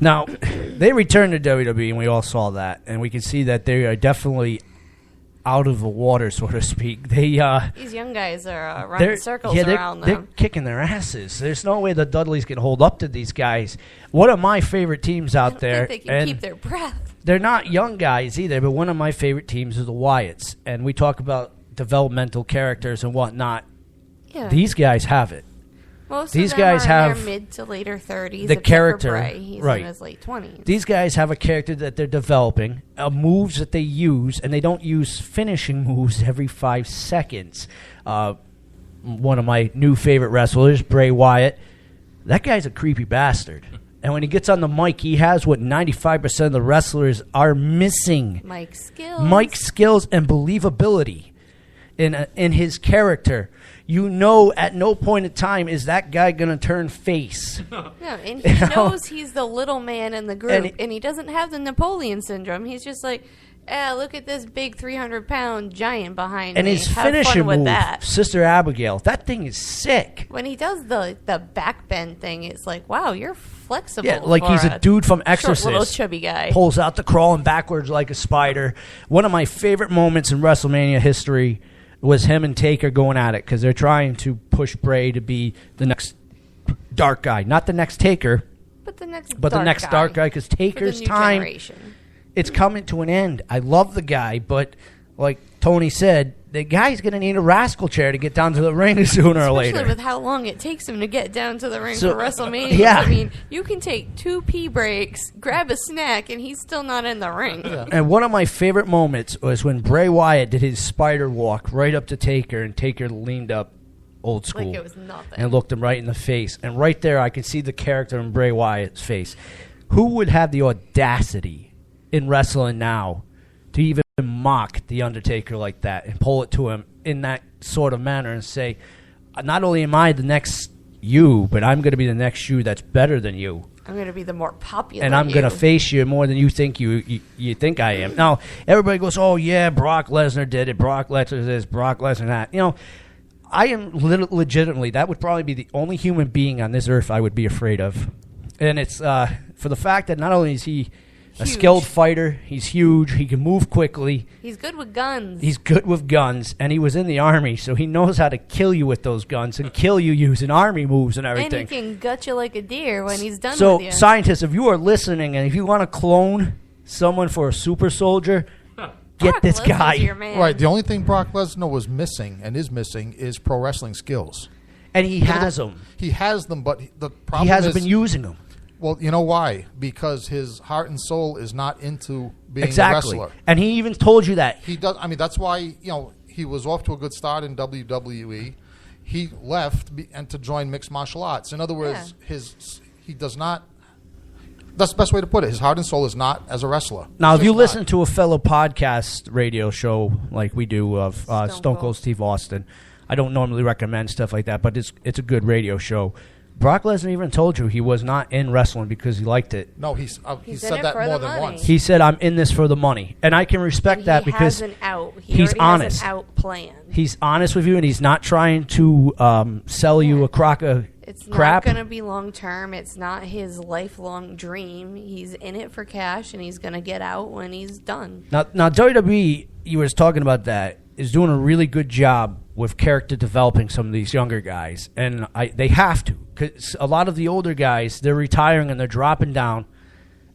Now, they returned to WWE, and we all saw that, and we can see that they are definitely out of the water, so to speak. These young guys are running circles around them. They're kicking their asses. There's no way the Dudleys can hold up to these guys. One of my favorite teams out there. I don't think they can keep their breath. They're not young guys either, but one of my favorite teams is the Wyatts, and we talk about developmental characters and whatnot. Yeah. These guys have it. Most These of them guys are have in their mid to later 30s. the character, for Bray. He's right? In his late 20s. These guys have a character that they're developing, moves that they use, and they don't use finishing moves every 5 seconds. One of my new favorite wrestlers, Bray Wyatt, that guy's a creepy bastard. And when he gets on the mic, he has what 95% of the wrestlers are missing: Mic skills and believability in his character. You know, at no point in time is that guy going to turn face. No, and he knows he's the little man in the group, and he doesn't have the Napoleon syndrome. He's just like, look at this big 300-pound giant behind and me. And his Have finishing fun with move, that. Sister Abigail, that thing is sick. When he does the back bend thing, it's like, wow, you're flexible. Yeah, like he's a dude from Exorcist. Short, little chubby guy. Pulls out the crawling backwards like a spider. One of my favorite moments in WrestleMania history was him and Taker going at it because they're trying to push Bray to be the next dark guy. Not the next Taker, but the next dark guy because Taker's time, it's coming to an end. I love the guy, but like Tony said, the guy's going to need a rascal chair to get down to the ring sooner or later. Especially with how long it takes him to get down to the ring for WrestleMania. Yeah. I mean, you can take 2 pee breaks, grab a snack, and he's still not in the ring. Yeah. And one of my favorite moments was when Bray Wyatt did his spider walk right up to Taker, and Taker leaned up old school. Like it was nothing. And looked him right in the face. And right there, I could see the character in Bray Wyatt's face. Who would have the audacity in wrestling now to even mock The Undertaker like that and pull it to him in that sort of manner and say, not only am I the next you, but I'm going to be the next you that's better than you. I'm going to be the more popular and I'm going to face you more than you think you think I am. Now, everybody goes, oh, yeah, Brock Lesnar did it. Brock Lesnar this, Brock Lesnar that. You know, I am legitimately, that would probably be the only human being on this earth I would be afraid of. And it's for the fact that not only is he a skilled fighter, he's huge, he can move quickly. He's good with guns. He's good with guns, and he was in the Army, so he knows how to kill you with those guns and kill you using Army moves and everything. And he can gut you like a deer when he's done so, with you. So, scientists, if you are listening and if you want to clone someone for a super soldier, get Brock this guy. Your man. Right, the only thing Brock Lesnar was missing and is missing is pro wrestling skills. And he has them. He has them, but the problem he hasn't been using them. Well, you know why? Because his heart and soul is not into being a wrestler. And he even told you that. He does. I mean, that's why, he was off to a good start in WWE. He left and to join mixed martial arts. In other words, he does not. That's the best way to put it. His heart and soul is not as a wrestler. Now, if you listen to a fellow podcast radio show like we do of Stone Cold Steve Austin, I don't normally recommend stuff like that, but it's a good radio show. Brock Lesnar even told you he was not in wrestling because he liked it. No, he said that more than once. He said, I'm in this for the money. And I can respect that because he's honest. Has an out plan. He's honest with you, and he's not trying to sell you a crock of crap. It's not going to be long term. It's not his lifelong dream. He's in it for cash, and he's going to get out when he's done. Now WWE, you were talking about that, is doing a really good job with character developing some of these younger guys. And they have to. Because a lot of the older guys, they're retiring and they're dropping down.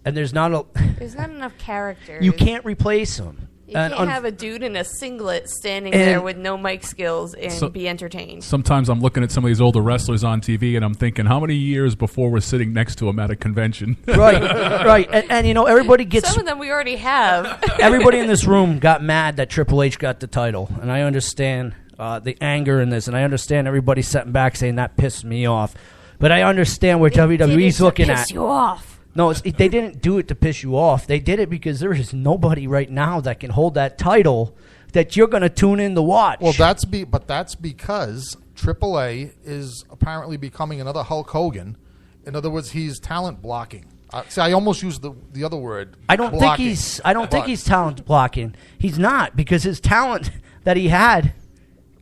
And there's not enough characters. You can't replace them. You can't have a dude in a singlet standing there with no mic skills and be entertained. Sometimes I'm looking at some of these older wrestlers on TV and I'm thinking, how many years before we're sitting next to them at a convention? Right. And everybody gets... Some of them we already have. Everybody in this room got mad that Triple H got the title. And I understand the anger in this. And I understand everybody sitting back saying that pissed me off. But I understand where WWE's looking at. Piss you off. No, they didn't do it to piss you off. They did it because there is nobody right now that can hold that title that you're going to tune in to watch. Well, that's because AAA is apparently becoming another Hulk Hogan. In other words, he's talent blocking. See, I almost used the other word. I don't think he's talent blocking. He's not, because his talent that he had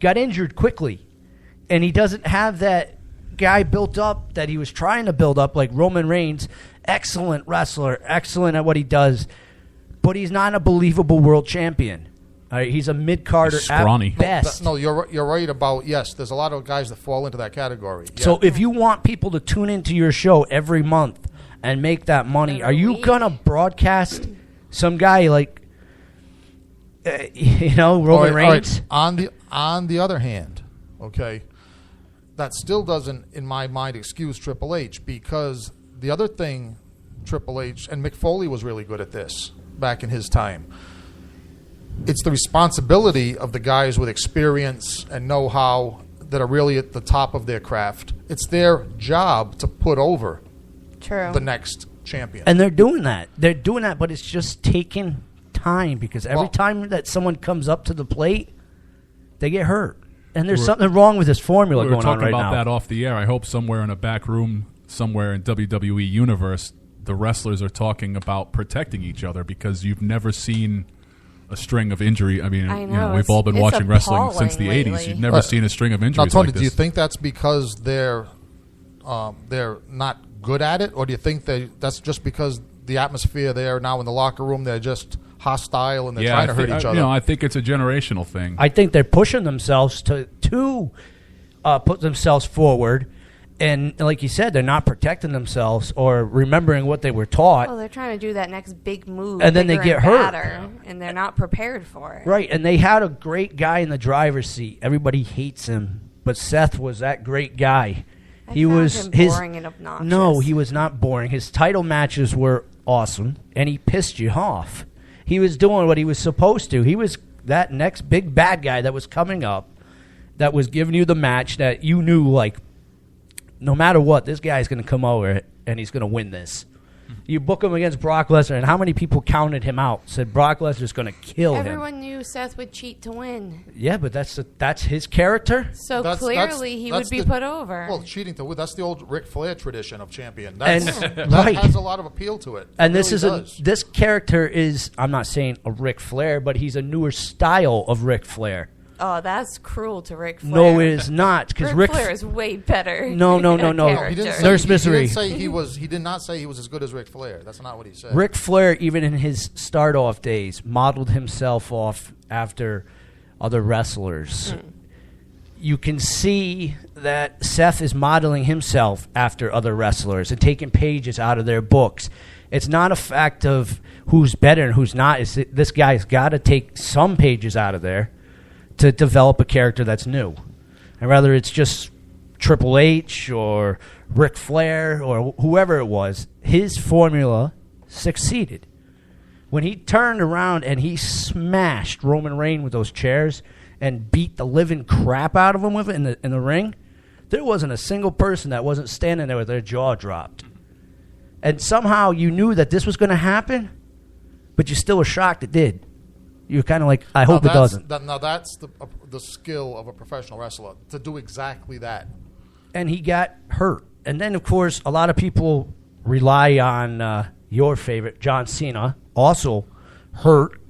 got injured quickly, and he doesn't have that guy built up that he was trying to build up like Roman Reigns. excellent wrestler, excellent at what he does, but he's not a believable world champion. He's a mid-carder scrawny. at best. No, you're right about, yes, there's a lot of guys that fall into that category. Yeah. So if you want people to tune into your show every month and make that money, are you going to broadcast some guy like, Roman Reigns? On the other hand, okay, that still doesn't, in my mind, excuse Triple H, because the other thing, Triple H, and Mick Foley was really good at this back in his time, it's the responsibility of the guys with experience and know-how that are really at the top of their craft. It's their job to put over the next champion. And they're doing that. They're doing that, but it's just taking time because every time that someone comes up to the plate, they get hurt. And there's something wrong with this formula going on right now. We were talking about that off the air. I hope somewhere in a back room, somewhere in WWE Universe, the wrestlers are talking about protecting each other because you've never seen a string of injury. I mean, we've all been watching wrestling since the lately. 80s. You've never seen a string of injuries Tony, like this. do you think that's because they're not good at it, or do you think that's just because the atmosphere there now in the locker room, they're just hostile and they're trying to hurt each other? I think it's a generational thing. I think they're pushing themselves to put themselves forward. And like you said, they're not protecting themselves or remembering what they were taught. Well, they're trying to do that next big move. And then they get hurt. And they're not prepared for it. Right, and they had a great guy in the driver's seat. Everybody hates him, but Seth was that great guy. He was boring and obnoxious. No, he was not boring. His title matches were awesome, and he pissed you off. He was doing what he was supposed to. He was that next big bad guy that was coming up, that was giving you the match that you knew, like, no matter what, this guy's going to come over and he's going to win this. You book him against Brock Lesnar, and how many people counted him out? Said Brock Lesnar's going to kill him. Everyone knew Seth would cheat to win. Yeah, but that's his character. So clearly he would be put over. Well, cheating to win, that's the old Ric Flair tradition of champion. That has a lot of appeal to it. And this character is, I'm not saying a Ric Flair, but he's a newer style of Ric Flair. Oh, that's cruel to Ric Flair. No, it is not. Because Ric Flair is way better. No. Nurse Misery. He did not say he was as good as Ric Flair. That's not what he said. Ric Flair, even in his start-off days, modeled himself off after other wrestlers. You can see that Seth is modeling himself after other wrestlers and taking pages out of their books. It's not a fact of who's better and who's not. This guy's got to take some pages out of there to develop a character that's new. And whether it's just Triple H or Ric Flair or whoever it was, his formula succeeded. When he turned around and he smashed Roman Reigns with those chairs and beat the living crap out of him with it in the ring, there wasn't a single person that wasn't standing there with their jaw dropped. And somehow you knew that this was going to happen, but you still were shocked it did. You're kind of like, I hope it doesn't. Now that's the skill of a professional wrestler, to do exactly that. And he got hurt. And then, of course, a lot of people rely on your favorite, John Cena, also hurt.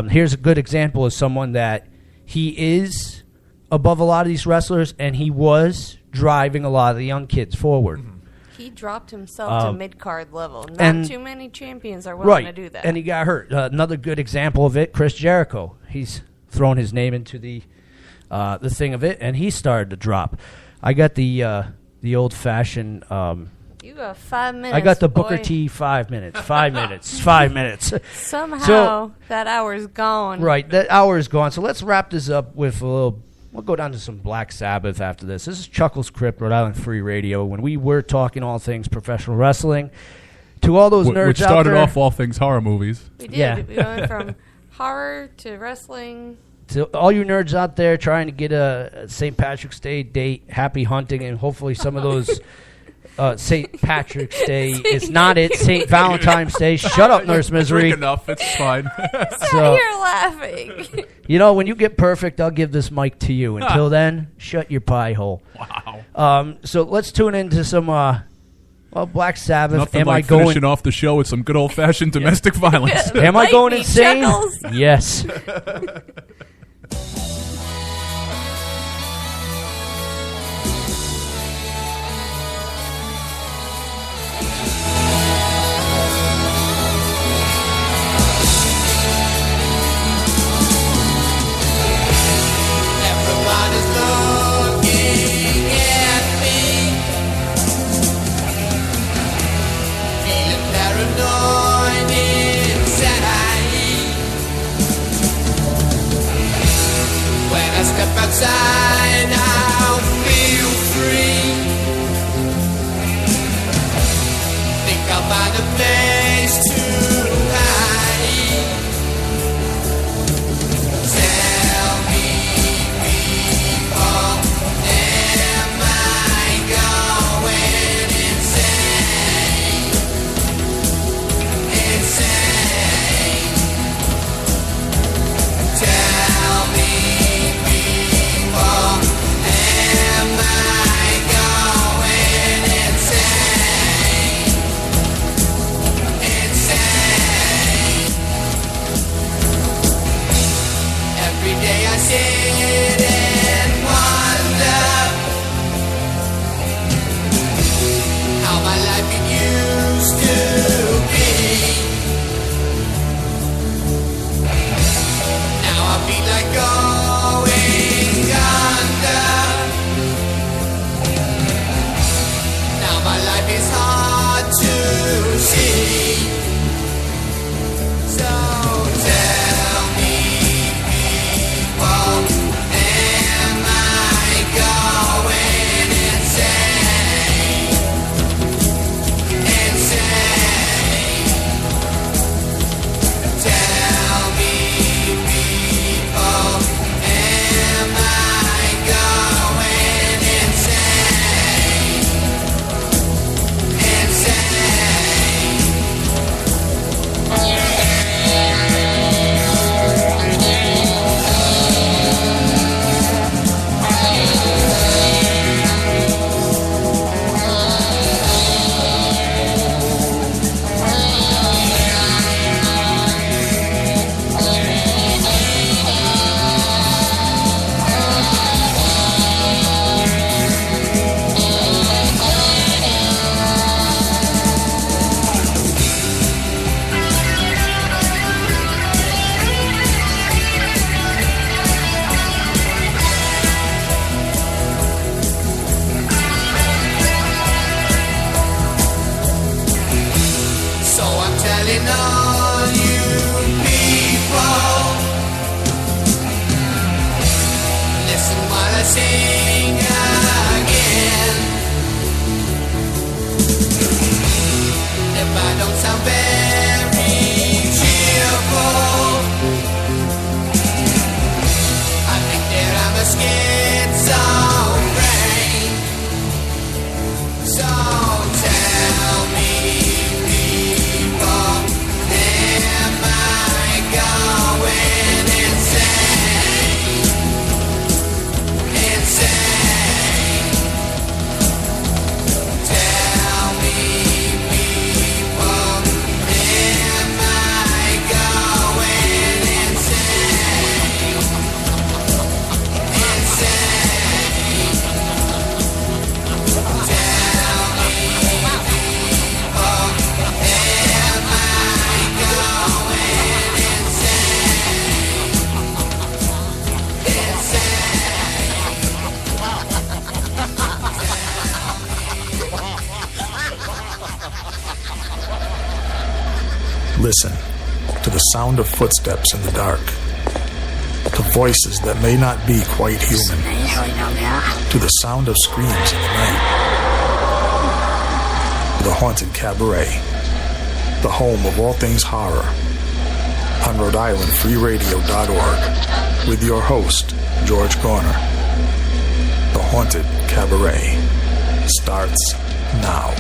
Here's a good example of someone that he is above a lot of these wrestlers, and he was driving a lot of the young kids forward. Mm-hmm. He dropped himself to mid-card level. Not too many champions are willing to do that. And he got hurt. Another good example of it, Chris Jericho. He's thrown his name into the thing of it, and he started to drop. I got the old-fashioned... you got 5 minutes, I got the Booker T 5 minutes. 5 minutes. 5 minutes. Somehow that hour's gone. Right, that hour is gone. So let's wrap this up with a little... We'll go down to some Black Sabbath after this. This is Chuckles Crypt, Rhode Island Free Radio, when we were talking all things professional wrestling. To all those nerds out there... Which started off all things horror movies. We did. Yeah. We went from horror to wrestling. To all you nerds out there trying to get a St. Patrick's Day date, happy hunting, and hopefully some of those... St. Patrick's Day. It's not it. St. Valentine's Day. Shut up, Nurse Misery. Drink enough. It's fine. So here laughing. You know, when you get perfect, I'll give this mic to you. Until then, shut your pie hole. Wow. So let's tune into some Black Sabbath. Nothing like finishing off the show with some good old-fashioned domestic violence. Am I going insane? Chuckles. Yes. paranoid inside. When I step outside, I'll feel free. Think I'll find a place to hide. Tell me, people, am I going insane? Insane. Tell me, people, am I going insane? Insane. Every day I sit and wonder how my life it used to be. Now I feel like going under. Now my life is hard to see. So tell me, people, am I going insane? Insane. Tell me, people, am I going insane? Insane. So I'm telling all you people, listen while I sing again. If I don't sound very cheerful, I think that I'm a schizophrenic. So tell me, people, am I going insane? Insane. Tell me, people, am I going insane? Insane. Tell me, people, am I going Listen to the sound of footsteps in the dark, to voices that may not be quite human, to the sound of screams in the night, to the Haunted Cabaret, the home of all things horror, on Rhode Island FreeRadio.org, with your host, George Garner. The Haunted Cabaret starts now.